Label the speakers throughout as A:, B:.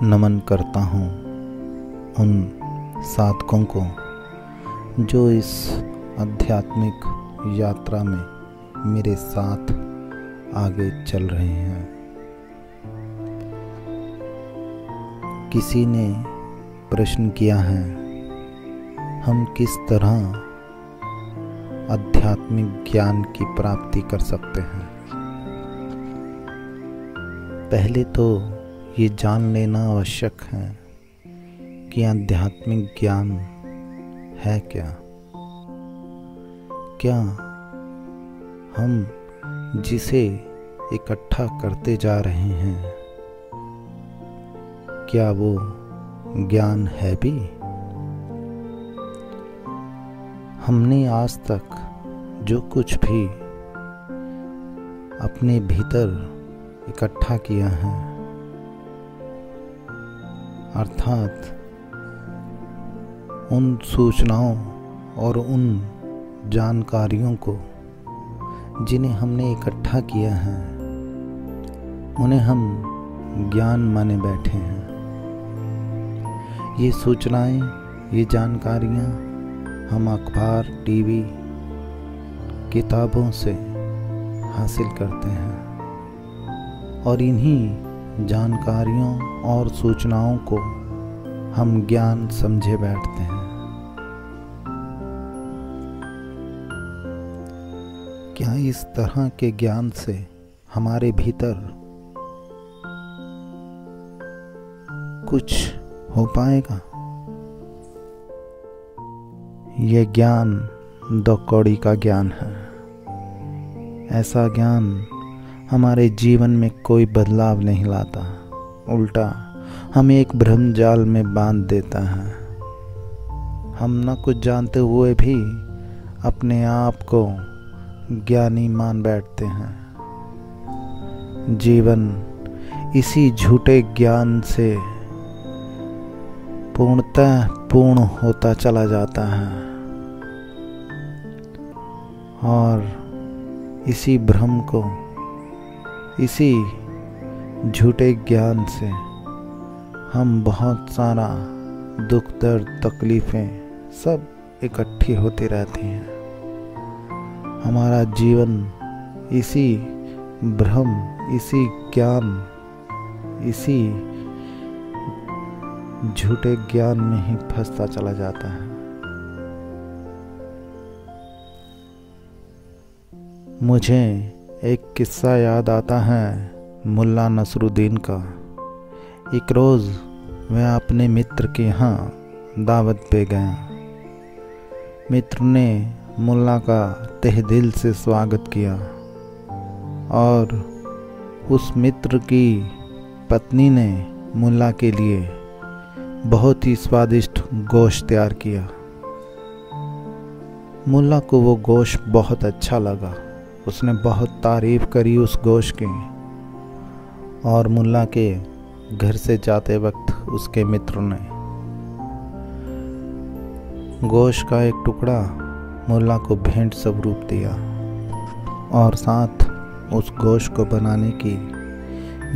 A: नमन करता हूँ उन साधकों को जो इस आध्यात्मिक यात्रा में मेरे साथ आगे चल रहे हैं। किसी ने प्रश्न किया है, हम किस तरह आध्यात्मिक ज्ञान की प्राप्ति कर सकते हैं। पहले तो ये जान लेना आवश्यक है कि आध्यात्मिक ज्ञान है क्या। क्या हम जिसे इकट्ठा करते जा रहे हैं, क्या वो ज्ञान है भी? हमने आज तक जो कुछ भी अपने भीतर इकट्ठा किया है, अर्थात उन सूचनाओं और उन जानकारियों को जिन्हें हमने इकट्ठा किया है, उन्हें हम ज्ञान माने बैठे हैं। ये सूचनाएं, ये जानकारियां हम अखबार, टीवी, किताबों से हासिल करते हैं और इन्हीं जानकारियों और सूचनाओं को हम ज्ञान समझे बैठते हैं। क्या इस तरह के ज्ञान से हमारे भीतर कुछ हो पाएगा? यह ज्ञान दो कौड़ी का ज्ञान है। ऐसा ज्ञान हमारे जीवन में कोई बदलाव नहीं लाता, उल्टा हमें एक भ्रम जाल में बांध देता है। हम न कुछ जानते हुए भी अपने आप को ज्ञानी मान बैठते हैं। जीवन इसी झूठे ज्ञान से पूर्णतः पूर्ण होता चला जाता है और इसी भ्रम को, इसी झूठे ज्ञान से हम बहुत सारा दुख, दर्द, तकलीफें सब इकट्ठी होती रहती हैं। हमारा जीवन इसी भ्रम, इसी ज्ञान, इसी झूठे ज्ञान में ही फंसता चला जाता है। मुझे एक किस्सा याद आता है मुल्ला नसरुद्दीन का। एक रोज़ वह अपने मित्र के यहाँ दावत पे गया। मित्र ने मुल्ला का तहे दिल से स्वागत किया और उस मित्र की पत्नी ने मुल्ला के लिए बहुत ही स्वादिष्ट गोश्त तैयार किया। मुल्ला को वो गोश्त बहुत अच्छा लगा। उसने बहुत तारीफ करी उस गोश्त की और मुल्ला के घर से जाते वक्त उसके मित्र ने गोश्त का एक टुकड़ा मुल्ला को भेंट स्वरूप दिया और साथ उस गोश्त को बनाने की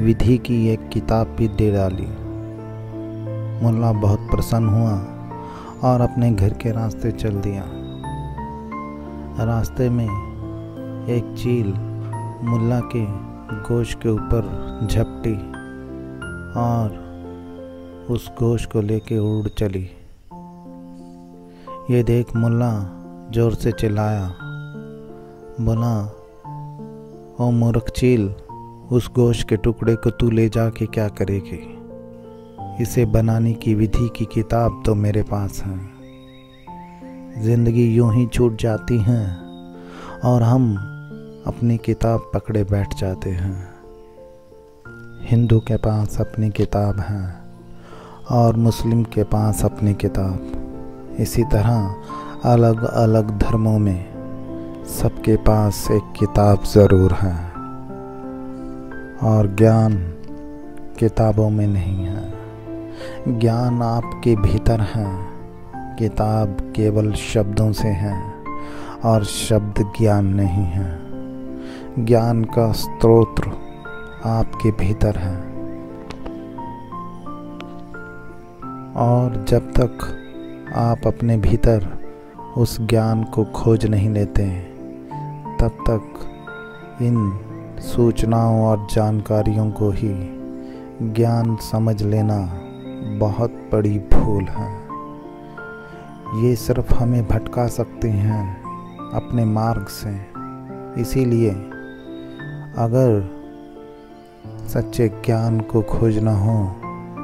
A: विधि की एक किताब भी दे डाली। मुल्ला बहुत प्रसन्न हुआ और अपने घर के रास्ते चल दिया। रास्ते में एक चील मुल्ला के गोश्त के ऊपर झपटी और उस गोश्त को लेके उड़ चली। ये देख मुल्ला जोर से चिल्लाया, बोला, ओ मूर्ख चील, उस गोश्त के टुकड़े को तू ले जाके क्या करेगी? इसे बनाने की विधि की किताब तो मेरे पास है। जिंदगी यूं ही छूट जाती है और हम अपनी किताब पकड़े बैठ जाते हैं। हिंदू के पास अपनी किताब है और मुस्लिम के पास अपनी किताब। इसी तरह अलग अलग धर्मों में सबके पास एक किताब ज़रूर है और ज्ञान किताबों में नहीं है। ज्ञान आपके भीतर है। किताब केवल शब्दों से है और शब्द ज्ञान नहीं है। ज्ञान का स्रोत आपके भीतर है। और जब तक आप अपने भीतर उस ज्ञान को खोज नहीं लेते, तब तक इन सूचनाओं और जानकारियों को ही ज्ञान समझ लेना बहुत बड़ी भूल है। ये सिर्फ हमें भटका सकते हैं अपने मार्ग से। इसीलिए अगर सच्चे ज्ञान को खोजना हो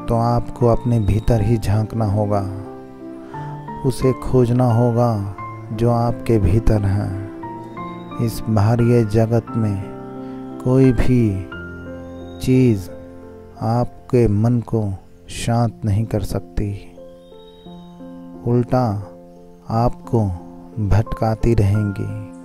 A: तो आपको अपने भीतर ही झांकना होगा, उसे खोजना होगा जो आपके भीतर है। इस बाहरी जगत में कोई भी चीज़ आपके मन को शांत नहीं कर सकती, उल्टा आपको भटकाती रहेंगी।